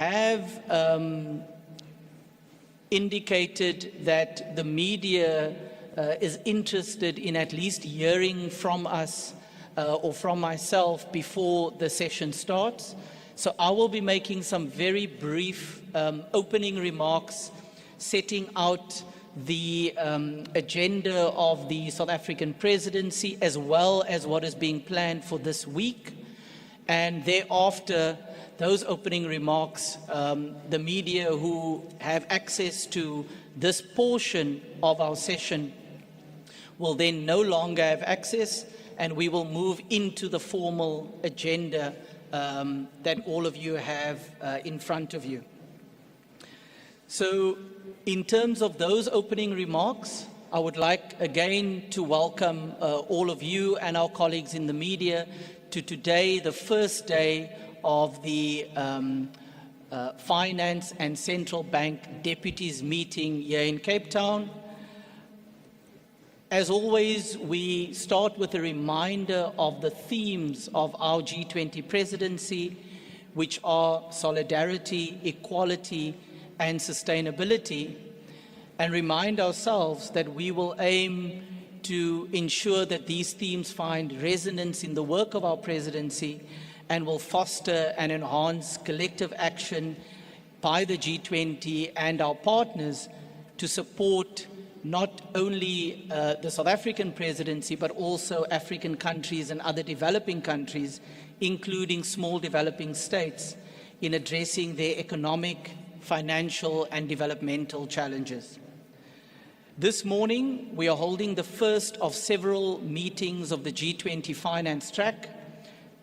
have indicated that the media is interested in at least hearing from us or from myself before the session starts. So I will be making some very brief opening remarks, setting out the agenda of the South African presidency, as well as what is being planned for this week. And thereafter, those opening remarks, the media who have access to this portion of our session will then no longer have access, and we will move into the formal agenda that all of you have in front of you. So, in terms of those opening remarks, I would like again to welcome all of you and our colleagues in the media to today, the first day of the Finance and Central Bank Deputies meeting here in Cape Town. As always, we start with a reminder of the themes of our G20 presidency, which are solidarity, equality, and sustainability, and remind ourselves that we will aim to ensure that these themes find resonance in the work of our presidency and will foster and enhance collective action by the G20 and our partners to support not only the South African presidency, but also African countries and other developing countries, including small developing states, in addressing their economic, financial, and developmental challenges. This morning, we are holding the first of several meetings of the G20 Finance Track.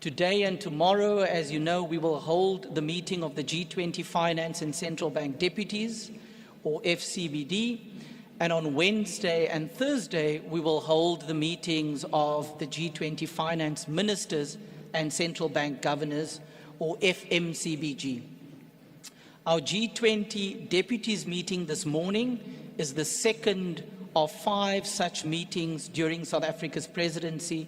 Today and tomorrow, as you know, we will hold the meeting of the G20 Finance and Central Bank Deputies, or FCBD, and on Wednesday and Thursday, we will hold the meetings of the G20 Finance Ministers and Central Bank Governors, or FMCBG. Our G20 Deputies meeting this morning is the second of 5 such meetings during South Africa's presidency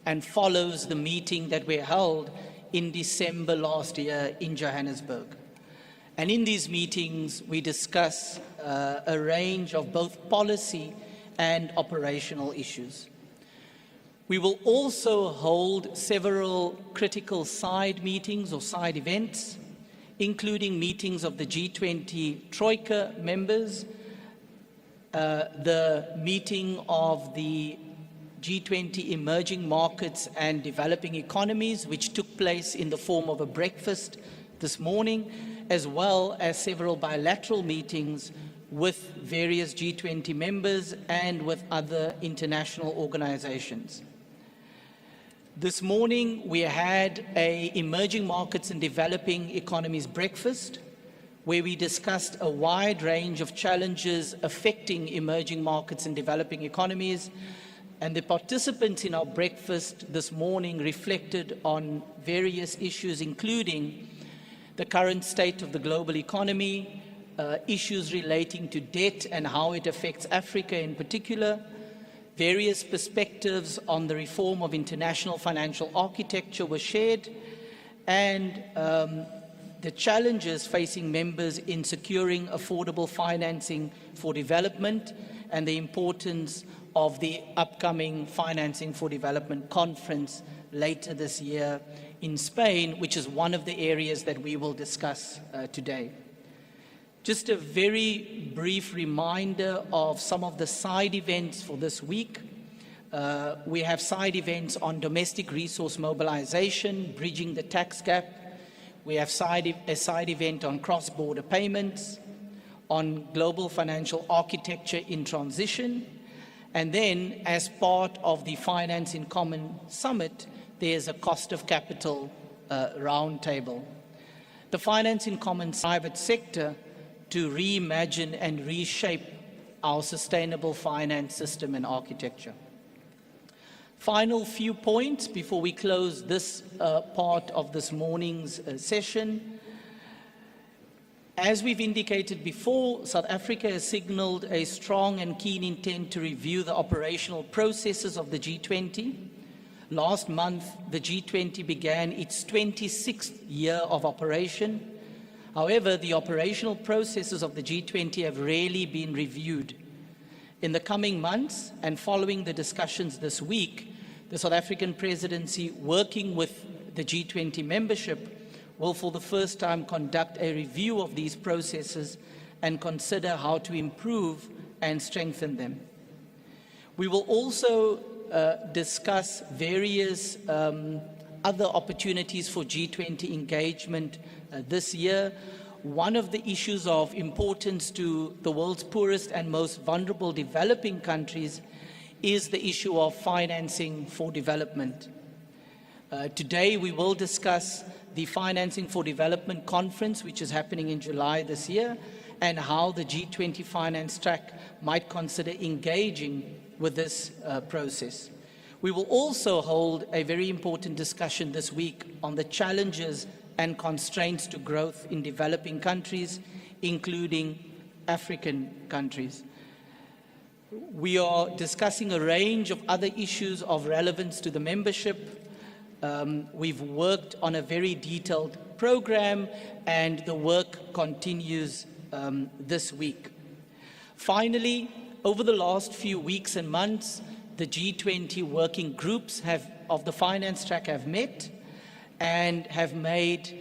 and follows the meeting that we held in December last year in Johannesburg. And in these meetings, we discuss a range of both policy and operational issues. We will also hold several critical side meetings or side events, including meetings of the G20 Troika members, the meeting of the G20 Emerging Markets and Developing Economies, which took place in the form of a breakfast this morning, as well as several bilateral meetings with various G20 members and with other international organizations. This morning, we had an Emerging Markets and Developing Economies breakfast, where we discussed a wide range of challenges affecting emerging markets and developing economies. And the participants in our breakfast this morning reflected on various issues, including the current state of the global economy, issues relating to debt and how it affects Africa in particular, various perspectives on the reform of international financial architecture were shared, and the challenges facing members in securing affordable financing for development and the importance of the upcoming Financing for Development conference later this year in Spain, which is one of the areas that we will discuss today. Just a very brief reminder of some of the side events for this week. We have side events on domestic resource mobilization, bridging the tax gap. We have a side event on cross-border payments, on global financial architecture in transition, and then as part of the Finance in Common Summit, there's a cost of capital roundtable. The Finance in Common private sector to reimagine and reshape our sustainable finance system and architecture. Final few points before we close this part of this morning's session. As we've indicated before, South Africa has signaled a strong and keen intent to review the operational processes of the G20. Last month, the G20 began its 26th year of operation. However, the operational processes of the G20 have rarely been reviewed. In the coming months and following the discussions this week, the South African presidency, working with the G20 membership, will for the first time conduct a review of these processes and consider how to improve and strengthen them. We will also discuss various other opportunities for G20 engagement this year. One of the issues of importance to the world's poorest and most vulnerable developing countries is the issue of financing for development. Today we will discuss the Financing for Development Conference, which is happening in July this year, and how the G20 finance track might consider engaging with this process. We will also hold a very important discussion this week on the challenges and constraints to growth in developing countries, including African countries. We are discussing a range of other issues of relevance to the membership. We've worked on a very detailed program, and the work continues this week. Finally, over the last few weeks and months, the G20 working groups of the finance track have met and have made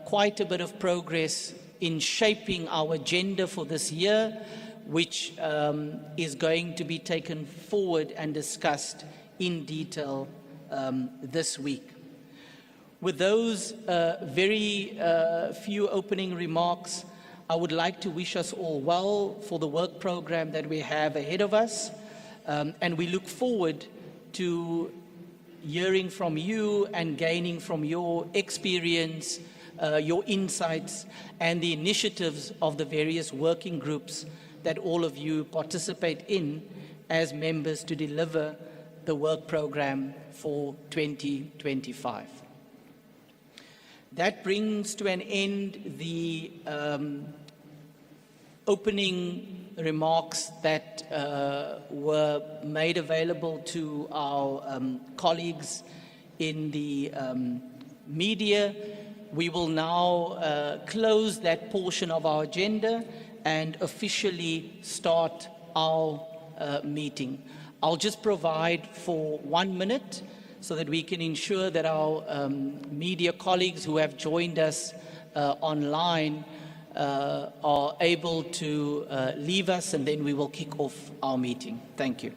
quite a bit of progress in shaping our agenda for this year, which is going to be taken forward and discussed in detail this week. With those very few opening remarks, I would like to wish us all well for the work program that we have ahead of us, and we look forward to hearing from you and gaining from your experience, your insights, and the initiatives of the various working groups that all of you participate in as members to deliver the work program for 2025. That brings to an end the opening remarks that were made available to our colleagues in the media. We will now close that portion of our agenda and officially start our meeting. I'll just provide for 1 minute so that we can ensure that our media colleagues who have joined us online are able to leave us, and then we will kick off our meeting. Thank you.